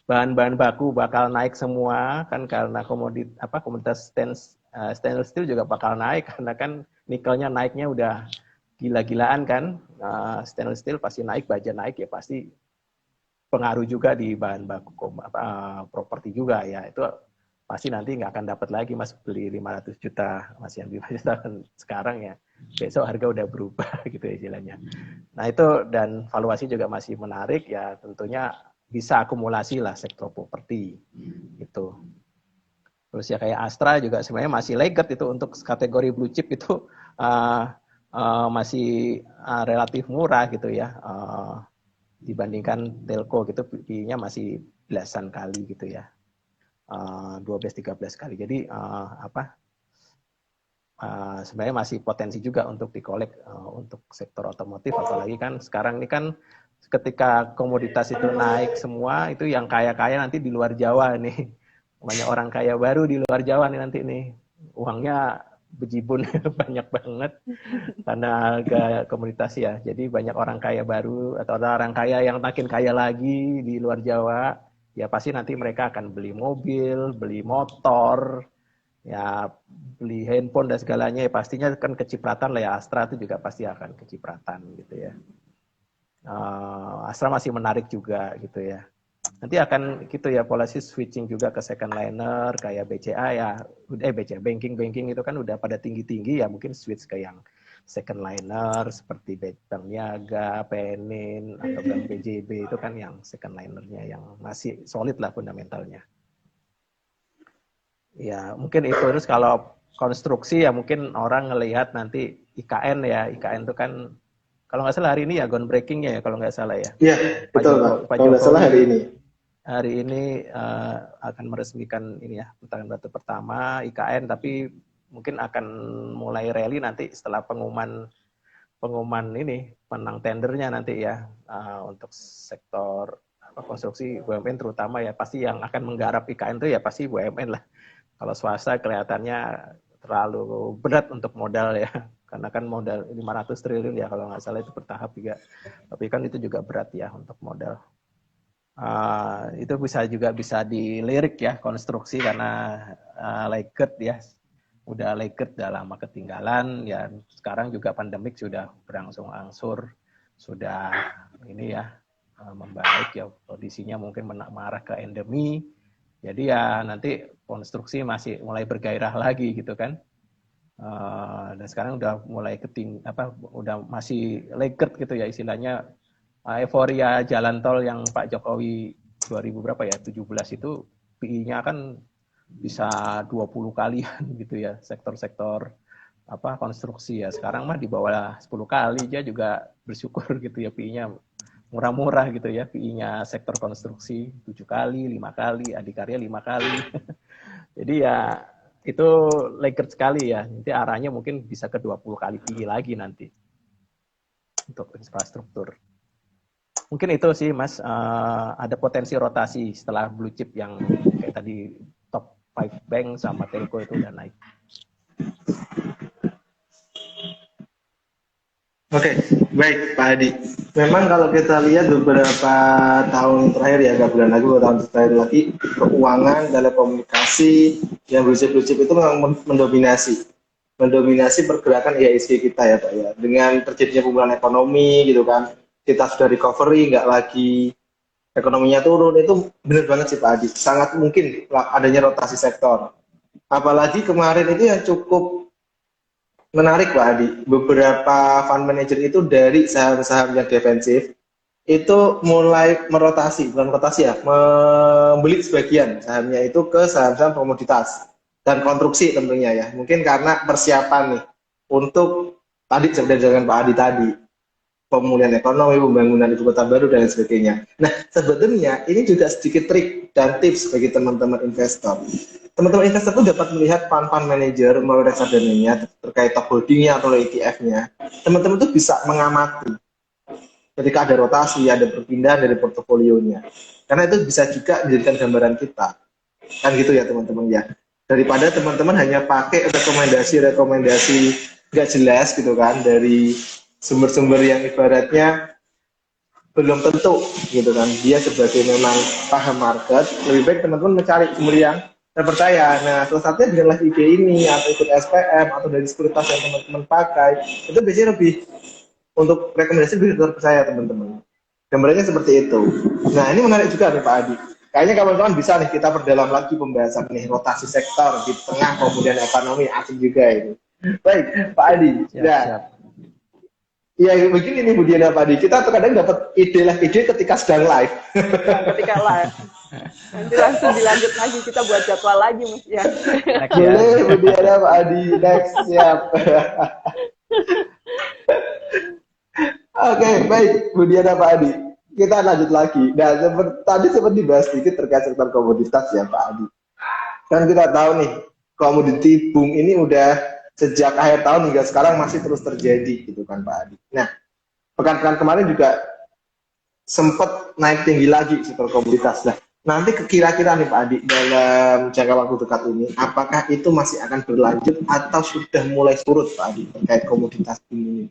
bahan-bahan baku bakal naik semua kan karena komoditas stainless steel juga bakal naik karena kan nikelnya naiknya udah gila-gilaan kan. Stainless steel pasti naik, baja naik ya pasti pengaruh juga di bahan baku properti juga ya. Itu pasti nanti nggak akan dapat lagi Mas beli 500 juta Mas yang 500 juta sekarang ya. Besok harga udah berubah gitu ya istilahnya. Nah itu dan valuasi juga masih menarik ya tentunya bisa akumulasi lah sektor properti gitu. Terus ya kayak Astra juga sebenarnya masih laggard itu untuk kategori blue chip itu masih relatif murah gitu ya dibandingkan telco gitu PI-nya masih belasan kali gitu ya 12-13 kali. Jadi sebenarnya masih potensi juga untuk dikolek untuk sektor otomotif, apalagi kan sekarang ini kan ketika komoditas itu naik semua, itu yang kaya-kaya nanti di luar Jawa nih. Banyak orang kaya baru di luar Jawa nih nanti nih. Uangnya bejibun banyak banget karena harga komoditas ya. Jadi banyak orang kaya baru atau orang kaya yang makin kaya lagi di luar Jawa, ya pasti nanti mereka akan beli mobil, beli motor, ya beli handphone dan segalanya ya pastinya kan kecipratan lah ya. Astra itu juga pasti akan kecipratan gitu ya. Astra masih menarik juga gitu ya. Nanti akan gitu ya polisi switching juga ke second liner kayak BCA ya. BCA banking itu kan udah pada tinggi-tinggi ya mungkin switch ke yang second liner seperti Bank Niaga, Penin atau Bank BJB itu kan yang second linernya yang masih solid lah fundamentalnya. Ya, mungkin itu terus kalau konstruksi ya mungkin orang ngelihat nanti IKN ya. IKN itu kan kalau nggak salah hari ini ya groundbreaking-nya ya kalau nggak salah ya. Iya, betul Pak. Kalau nggak salah hari ini. Hari ini akan meresmikan ini ya, putaran batu pertama IKN tapi mungkin akan mulai rally nanti setelah pengumuman ini menang tendernya nanti ya untuk sektor konstruksi BUMN terutama ya pasti yang akan menggarap IKN itu ya pasti BUMN lah. Kalau swasta kelihatannya terlalu berat untuk modal ya. Karena kan modal 500 triliun ya kalau nggak salah itu bertahap juga. Tapi kan itu juga berat ya untuk modal. Itu bisa dilirik ya konstruksi karena laggard ya. Udah laggard udah lama ketinggalan ya. Sekarang juga pandemik sudah berangsur-angsur. Sudah ini ya membaik ya kondisinya mungkin mengarah ke endemi. Jadi ya nanti konstruksi masih mulai bergairah lagi gitu kan. Dan sekarang udah mulai udah masih laggard gitu ya istilahnya. Euforia jalan tol yang Pak Jokowi 2000 berapa ya 17 itu PI-nya kan bisa 20 kalian gitu ya sektor-sektor konstruksi ya. Sekarang mah di bawah 10 kali dia juga bersyukur gitu ya PI-nya murah-murah gitu ya, PI-nya sektor konstruksi 7 kali, 5 kali, adikarya 5 kali. Jadi ya itu laggard sekali ya. Nanti arahnya mungkin bisa ke 20 kali PI lagi nanti untuk infrastruktur. Mungkin itu sih Mas, ada potensi rotasi setelah blue chip yang kayak tadi top 5 bank sama telco itu udah naik. Oke, baik Pak Hadi. Memang kalau kita lihat beberapa tahun terakhir ya, agak bulan lagi, beberapa tahun terakhir lagi, keuangan, telekomunikasi, yang blue chip itu memang mendominasi pergerakan IHSG kita ya Pak ya. Dengan terjadinya pemulihan ekonomi gitu kan, kita sudah recovery, nggak lagi ekonominya turun, itu benar banget sih Pak Hadi. Sangat mungkin adanya rotasi sektor. Apalagi kemarin itu yang cukup menarik Pak Adi, beberapa fund manager itu dari saham-saham yang defensif itu mulai bukan rotasi ya, membeli sebagian sahamnya itu ke saham-saham komoditas dan konstruksi tentunya ya. Mungkin karena persiapan nih untuk tadi seperti dengan Pak Adi tadi, pemulihan ekonomi, pembangunan ibu kota baru dan sebagainya. Nah, sebetulnya ini juga sedikit trik dan tips bagi teman-teman investor. Teman-teman investor itu dapat melihat fund manager melalui reksadanya terkait top holdingnya atau ETF-nya. Teman-teman itu bisa mengamati ketika ada rotasi, ada perpindahan dari portofolionya. Karena itu bisa juga menjadikan gambaran kita. Kan gitu ya teman-teman ya. Daripada teman-teman hanya pakai rekomendasi nggak jelas gitu kan dari sumber-sumber yang ibaratnya belum tentu gitu kan. Dia sebagai memang paham market, lebih baik teman-teman mencari sumber yang terpercaya. Nah, salah satunya dengan live IG ini atau ikut SPM atau dari sekuritas yang teman-teman pakai, itu biasanya lebih untuk rekomendasi lebih terpercaya teman-teman. Gambarnya seperti itu. Nah, ini menarik juga nih Pak Adi. Kayaknya kawan-kawan bisa nih kita perdalam lagi pembahasan nih rotasi sektor di tengah pemulihan ekonomi, asik juga ini. Baik, Pak Adi. Siap. Ya, begini nih Bu Diana Pak Adi. Kita terkadang dapat ide ketika sedang live. Ketika live. Nanti langsung dilanjut lagi, kita buat jadwal lagi Mas Ian. Boleh Bu Diana Pak Adi, next, siap. Oke, baik Bu Diana Pak Adi. Kita lanjut lagi. Nah, tadi sempat dibahas sedikit terkait sektor komoditas ya Pak Adi. Kan kita tahu nih, komoditi boom ini udah sejak akhir tahun hingga sekarang masih terus terjadi gitu kan Pak Adi. Nah, pekan-pekan kemarin juga sempat naik tinggi lagi sektor komoditas. Nah, nanti kira-kira nih Pak Adi dalam jangka waktu dekat ini, apakah itu masih akan berlanjut atau sudah mulai surut Pak Adi terkait komoditas ini?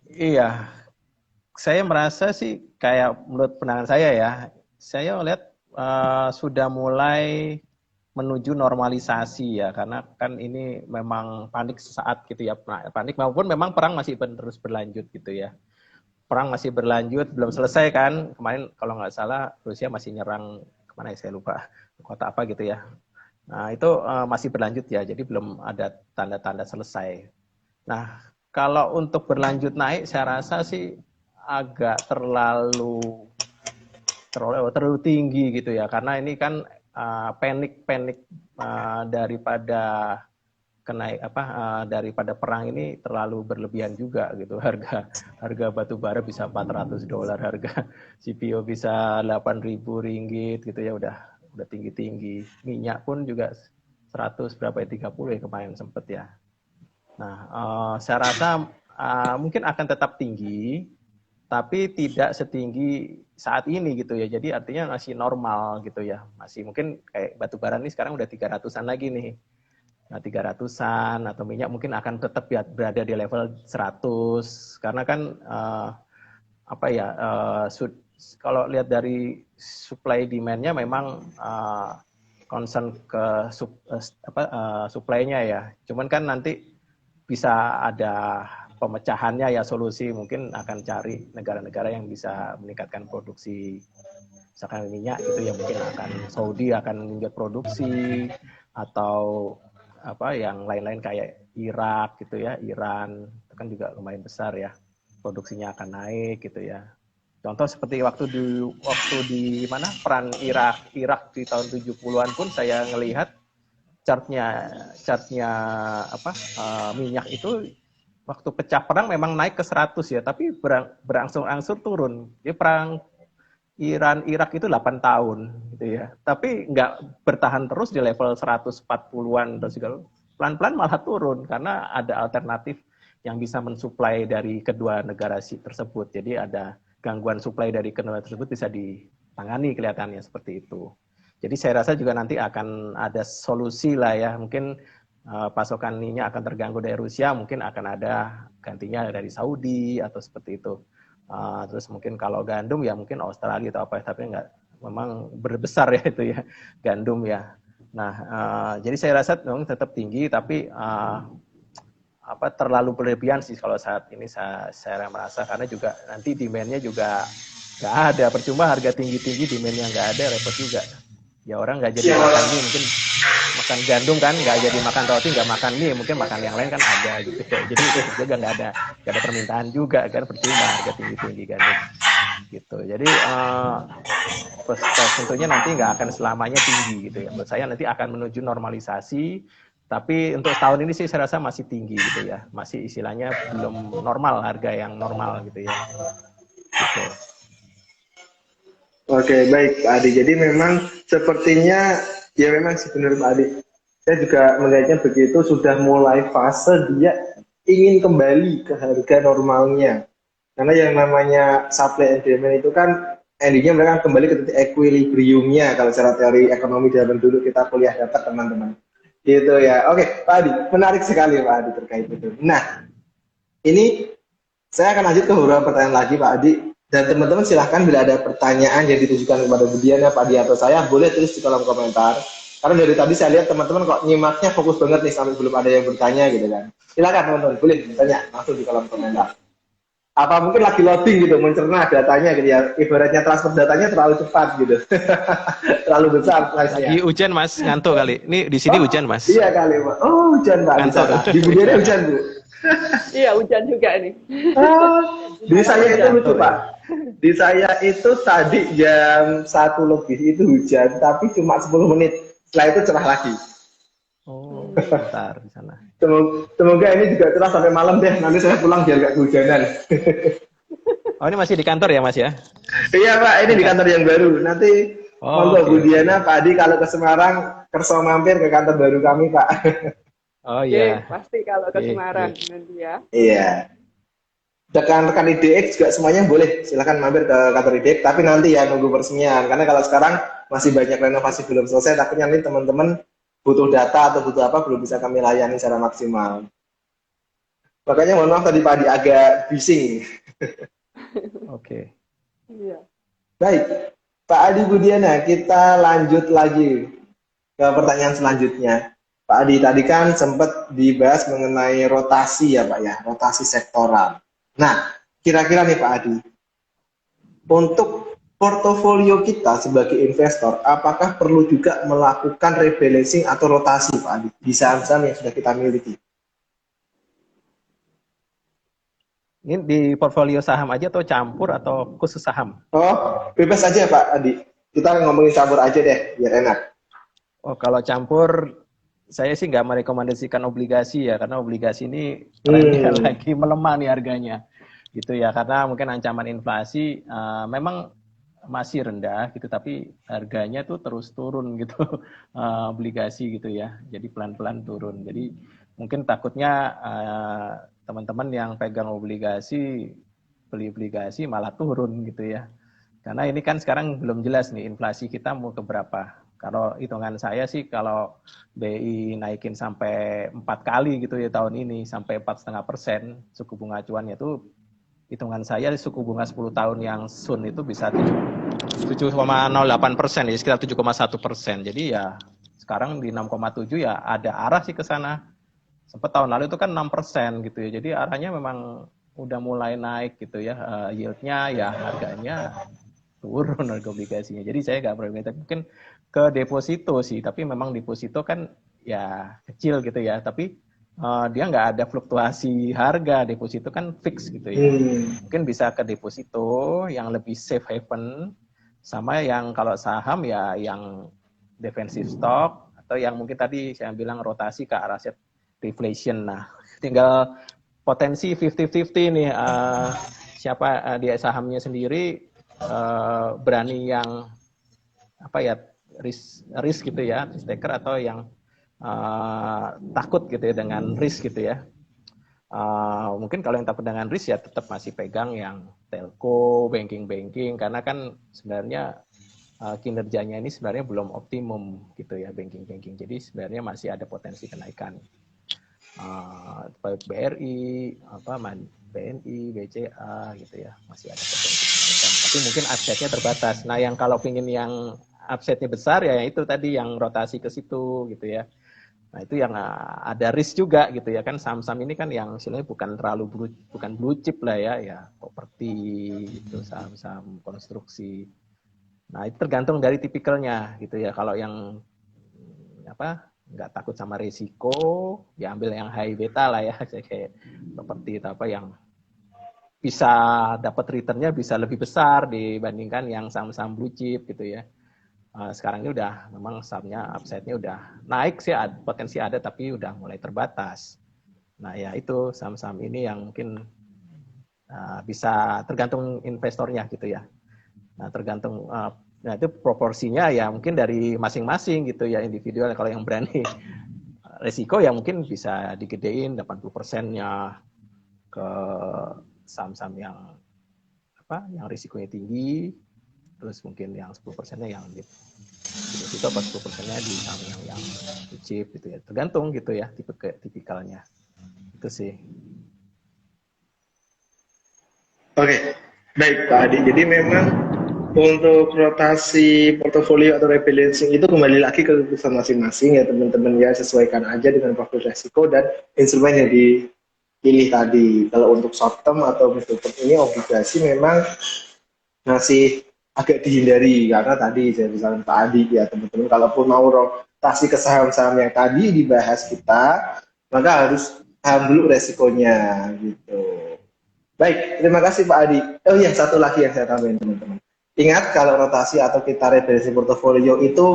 Iya, saya merasa sih kayak menurut pandangan saya melihat sudah mulai menuju normalisasi ya, karena kan ini memang panik sesaat gitu ya, panik maupun memang perang masih terus berlanjut gitu ya. Perang masih berlanjut, belum selesai kan, kemarin kalau nggak salah Rusia masih nyerang, kemana ya saya lupa, kota apa gitu ya. Nah itu masih berlanjut ya, jadi belum ada tanda-tanda selesai. Nah kalau untuk berlanjut naik, saya rasa sih agak terlalu tinggi gitu ya, karena ini kan panik daripada daripada perang ini terlalu berlebihan juga gitu. Harga batu bara bisa $400, harga CPO bisa 8.000 ringgit gitu ya, udah tinggi-tinggi. Minyak pun juga 100 berapa ya, 30 ya kemarin sempet ya. Nah, saya rasa mungkin akan tetap tinggi, tapi tidak setinggi saat ini gitu ya. Jadi artinya masih normal gitu ya. Masih mungkin kayak batu bara ini sekarang udah 300-an lagi nih. Nah, 300-an atau minyak mungkin akan tetap berada di level 100 karena kan kalau lihat dari supply demand-nya memang concern ke supply-nya ya. Cuman kan nanti bisa ada pemecahannya ya, solusi mungkin akan cari negara-negara yang bisa meningkatkan produksi misalkan minyak gitu ya, mungkin akan Saudi akan meningkat produksi atau yang lain-lain kayak Irak gitu ya, Iran itu kan juga lumayan besar ya, produksinya akan naik gitu ya. Contoh seperti waktu di mana perang Irak di tahun 70-an pun saya ngelihat chartnya minyak itu waktu pecah perang memang naik ke 100 ya, tapi berangsur-angsur turun. Jadi perang Iran-Irak itu 8 tahun gitu ya. Tapi nggak bertahan terus di level 140-an atau segala. Pelan-pelan malah turun karena ada alternatif yang bisa mensuplai dari kedua negara tersebut. Jadi ada gangguan suplai dari kedua tersebut bisa ditangani kelihatannya seperti itu. Jadi saya rasa juga nanti akan ada solusi lah ya. Mungkin pasokan minyak akan terganggu dari Rusia, mungkin akan ada gantinya dari Saudi atau seperti itu. Terus mungkin kalau gandum ya mungkin Australia atau apa, tapi nggak, memang berbesar ya itu ya gandum ya. Nah, jadi saya rasa memang tetap tinggi, tapi terlalu berlebihan sih kalau saat ini saya merasa, karena juga nanti demand-nya juga nggak ada. Percuma harga tinggi-tinggi, demand-nya nggak ada, repot juga. Ya orang nggak jadi makan mie, mungkin makan gandum kan, nggak jadi makan roti, nggak makan mie, mungkin makan yang lain kan ada gitu. Jadi itu juga nggak ada permintaan juga kan, percuma harga tinggi-tinggi gandum gitu. Jadi tentunya nanti nggak akan selamanya tinggi gitu ya. Menurut saya nanti akan menuju normalisasi, tapi untuk tahun ini sih saya rasa masih tinggi gitu ya. Masih istilahnya belum normal, harga yang normal gitu ya. Gitu. Oke, baik Pak Adi. Jadi memang sepertinya, ya memang sih benar Pak Adi. Saya juga melihatnya begitu, sudah mulai fase dia ingin kembali ke harga normalnya. Karena yang namanya supply and demand itu kan endingnya mereka kembali ke titik equilibriumnya kalau secara teori ekonomi zaman dulu kita kuliah dapat teman-teman. Gitu ya. Oke, Pak Adi, menarik sekali Pak Adi terkait itu. Nah, ini saya akan lanjut ke beberapa pertanyaan lagi Pak Adi. Dan teman-teman silahkan bila ada pertanyaan yang ditujukan kepada Budiana, Pak Adi atau saya, boleh tulis di kolom komentar. Karena dari tadi saya lihat teman-teman kok nyimaknya fokus banget nih sampai belum ada yang bertanya gitu kan. Silakan teman-teman, boleh bertanya langsung di kolom komentar. Apa mungkin lagi loading gitu, mencerna datanya gitu ya. Ibaratnya transfer datanya terlalu cepat gitu. Terlalu besar size-nya. Lagi hujan Mas, ngantuk kali. Ini di sini hujan Mas. Iya kali Pak. Oh hujan Pak. Ngantuk. Di Budiana hujan Bu. Iya, hujan juga nih. Di saya itu lucu Pak. Di saya itu tadi jam 1 lebih itu hujan, tapi cuma 10 menit. Setelah itu cerah lagi. Oh, bentar di sana. Semoga ini juga cerah sampai malam deh. Nanti saya pulang biar gak kehujanan. Oh, ini masih di kantor ya Mas ya? Iya Pak, ini di kantor yang baru. Nanti monggo Budiana, Pak Adi kalau ke Semarang, kerso mampir ke kantor baru kami Pak. Oh iya. Pasti kalau ke Semarang nanti ya. Iya. Rekan-rekan IDX juga semuanya boleh silakan mampir ke kantor IDX, tapi nanti ya nunggu peresmian, karena kalau sekarang masih banyak renovasi belum selesai, tapi nanti teman-teman butuh data atau butuh apa belum bisa kami layani secara maksimal. Makanya mohon maaf tadi Pak Adi agak bising. Oke. Iya. Baik, Pak Adi Budiana, kita lanjut lagi ke pertanyaan selanjutnya. Pak Adi tadi kan sempat dibahas mengenai rotasi ya Pak ya, rotasi sektoral. Nah, kira-kira nih Pak Adi, untuk portofolio kita sebagai investor, apakah perlu juga melakukan rebalancing atau rotasi Pak Adi di saham-saham yang sudah kita miliki? Ini di portfolio saham aja atau campur atau khusus saham? Oh, bebas aja Pak Adi. Kita ngomongin campur aja deh, biar enak. Oh, kalau campur, saya sih nggak merekomendasikan obligasi ya, karena obligasi ini trennya lagi melemah nih harganya, gitu ya. Karena mungkin ancaman inflasi memang masih rendah gitu, tapi harganya tuh terus turun gitu, obligasi gitu ya. Jadi pelan-pelan turun. Jadi mungkin takutnya teman-teman yang pegang obligasi, beli obligasi malah turun gitu ya. Karena ini kan sekarang belum jelas nih inflasi kita mau ke berapa. Kalau hitungan saya sih kalau BI naikin sampai 4 kali gitu ya tahun ini, sampai 4,5% suku bunga acuannya itu, hitungan saya suku bunga 10 tahun yang Sun itu bisa 7,08%, ya sekitar 7,1%. Jadi ya sekarang di 6,7 ya ada arah sih ke sana. Sempat tahun lalu itu kan 6% gitu ya. Jadi arahnya memang udah mulai naik gitu ya. Yieldnya ya harganya turun harga obligasinya. Jadi saya nggak berbeda, mungkin ke deposito sih, tapi memang deposito kan ya kecil gitu ya, tapi dia nggak ada fluktuasi harga, deposito kan fix gitu ya. Mungkin bisa ke deposito yang lebih safe haven, sama yang kalau saham ya yang defensive stock, atau yang mungkin tadi saya bilang rotasi ke arah aset deflation. Nah, tinggal potensi 50-50 nih, siapa dia sahamnya sendiri berani yang apa ya, risk gitu ya, risk taker, atau yang takut gitu ya dengan risk gitu ya. Mungkin kalau yang takut dengan risk ya tetap masih pegang yang telco, banking, karena kan sebenarnya kinerjanya ini sebenarnya belum optimum gitu ya, banking. Jadi sebenarnya masih ada potensi kenaikan. BRI, BNI, BCA gitu ya, masih ada potensi kenaikan. Tapi mungkin asetnya terbatas. Nah, yang kalau ingin yang asetnya besar ya itu tadi yang rotasi ke situ gitu ya. Nah, itu yang ada risk juga gitu ya, kan saham-saham ini kan yang istilahnya bukan blue chip lah ya properti itu, saham-saham konstruksi. Nah, itu tergantung dari tipikalnya gitu ya. Kalau yang nggak takut sama risiko, ya ambil yang high beta lah ya, kayak seperti itu, yang bisa dapat returnnya bisa lebih besar dibandingkan yang saham-saham blue chip gitu ya. Sekarang ini udah memang sahamnya upside-nya udah naik sih, potensi ada tapi udah mulai terbatas. Nah ya itu saham-saham ini yang mungkin bisa tergantung investornya gitu ya. Nah tergantung nah itu proporsinya ya mungkin dari masing-masing gitu ya, individual. Kalau yang berani resiko ya mungkin bisa digedein 80%-nya ke saham-saham yang yang risikonya tinggi, terus mungkin yang 10%-nya yang itu, apa 10%-nya di saham yang chip gitu ya. Tergantung gitu ya tipikalnya. Itu sih. Oke, baik Pak Adi. Jadi memang untuk rotasi portofolio atau rebalancing itu kembali lagi ke keputusan masing-masing ya teman-teman ya, sesuaikan aja dengan profil resiko dan instrumen yang dipilih tadi. Kalau untuk short term atau middle term ini obligasi memang masih agak dihindari karena tadi saya bilang Pak Adi ya teman-teman, kalaupun mau rotasi ke saham-saham yang tadi dibahas kita, maka harus paham dulu resikonya gitu. Baik, terima kasih Pak Adi. Oh iya, satu lagi yang saya tambahin teman-teman. Ingat kalau rotasi atau kita rebalancing portofolio itu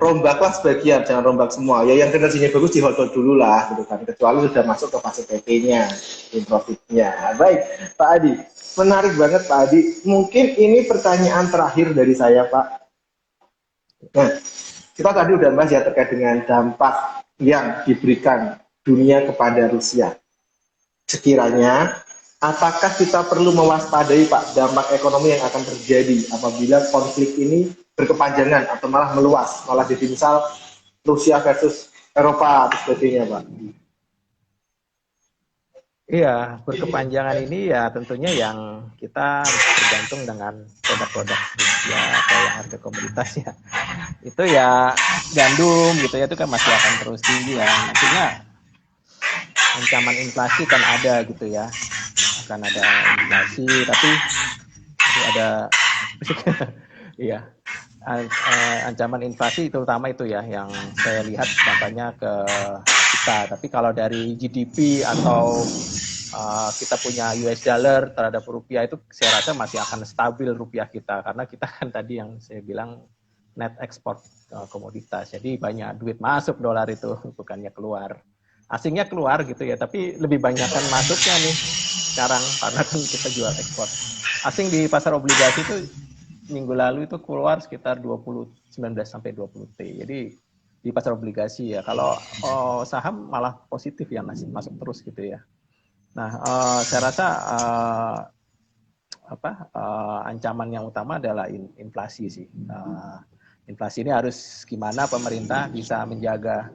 rombaklah sebagian, jangan rombak semua. Ya yang kinerjanya bagus di hold dulu lah, gitu kan. Kecuali sudah masuk ke fase PP-nya, in profit-nya. Baik, Pak Adi. Menarik banget Pak Adi. Mungkin ini pertanyaan terakhir dari saya Pak. Nah, kita tadi udah bahas ya terkait dengan dampak yang diberikan dunia kepada Rusia. Sekiranya apakah kita perlu mewaspadai Pak dampak ekonomi yang akan terjadi apabila konflik ini berkepanjangan atau malah meluas, malah jadi misal Rusia versus Eropa atau sebagainya Pak? Iya, berkepanjangan ini ya tentunya yang kita bergantung dengan produk-produk Rusia atau yang harga komoditas ya. Itu ya gandum gitu ya, itu kan masih akan terus tinggi ya. Nantinya ancaman inflasi kan ada gitu ya. Akan ada inflasi, tapi ada iya, ancaman inflasi terutama itu ya yang saya lihat dampaknya ke kita. Tapi kalau dari GDP atau kita punya US dollar terhadap rupiah, itu saya rasa masih akan stabil rupiah kita, karena kita kan tadi yang saya bilang net export komoditas, jadi banyak duit masuk dolar itu, bukannya keluar. Asingnya keluar gitu ya, tapi lebih banyak kan masuknya nih sekarang karena kan kita jual ekspor. Asing di pasar obligasi itu minggu lalu itu keluar sekitar 19 sampai 20 T. Jadi di pasar obligasi ya. Kalau saham malah positif ya, masih masuk terus gitu ya. Nah, saya rasa ancaman yang utama adalah inflasi sih. Inflasi ini harus gimana pemerintah bisa menjaga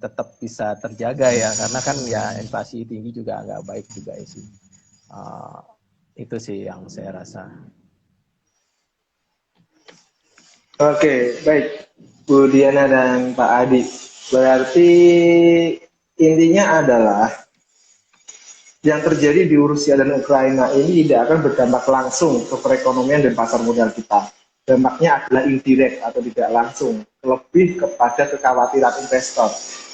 tetap bisa terjaga ya, karena kan ya inflasi tinggi juga nggak baik juga ya sih. Itu sih yang saya rasa. Oke, baik Bu Diana dan Pak Adi. Berarti intinya adalah yang terjadi di Rusia dan Ukraina ini tidak akan berdampak langsung ke perekonomian dan pasar modal kita. Dampaknya adalah indirect atau tidak langsung, lebih kepada kekhawatiran investor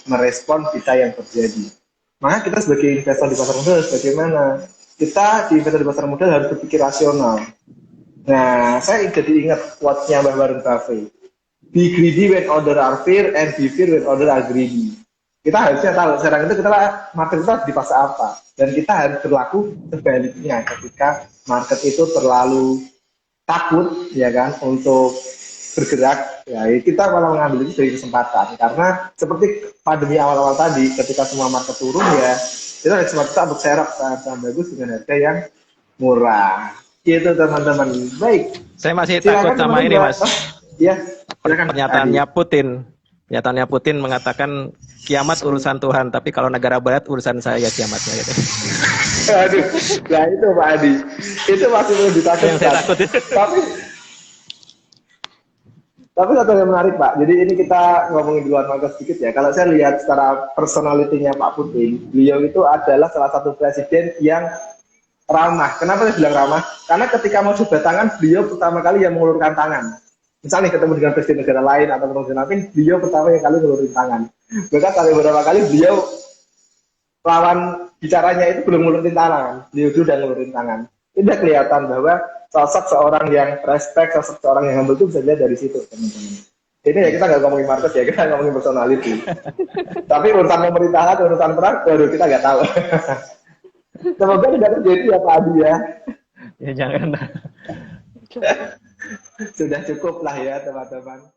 merespon kita yang terjadi. Maka kita sebagai investor di pasar modal harus bagaimana? Kita di investor di pasar modal harus berpikir rasional. Nah, saya jadi ingat quote-nya Mbah Warren Buffett. Be greedy when others are fair and be fair when others are greedy. Kita harusnya tahu sekarang itu kita market kita di fase apa, dan kita harus berlaku sebaliknya ketika market itu terlalu takut ya kan untuk bergerak, ya kita malah mengambil itu dari kesempatan, karena seperti pandemi awal-awal tadi ketika semua market turun ya kita ada kesempatan untuk serap saham bagus dengan harga yang murah gitu teman-teman. Baik, Saya masih silakan takut sama teman-teman ini, Mas. ya silakan Pernyataannya Putin. Pernyataannya Putin mengatakan kiamat urusan Tuhan, tapi kalau negara barat urusan saya kiamatnya gitu. Aduh, nah itu Pak Adi, itu masih perlu Yang saya ditakutkan. takut. Tapi satu yang menarik Pak, jadi ini kita ngomongin di luar market sedikit ya. Kalau saya lihat secara personalitinya Pak Putin, beliau itu adalah salah satu presiden yang ramah. Kenapa saya bilang ramah? Karena ketika mau coba tangan, beliau pertama kali yang mengulurkan tangan. Misalnya ketemu dengan presiden negara lain atau presiden lain, beliau pertama kali mengulurkan tangan. Bahkan kali beberapa kali beliau lawan bicaranya itu belum ngulurin tangan, beliau sudah ngulurin tangan. Tidak kelihatan bahwa sosok seorang yang respect, sosok seorang yang humble itu bisa dilihat dari situ, teman-teman. Ini ya kita nggak ngomongin market ya, kita ngomongin personality. Tapi urusan pemerintahan, urusan perang, baru kita nggak tahu. Semoga tidak terjadi ya Pak Adi ya. Ya jangan. Sudah cukup lah ya teman-teman.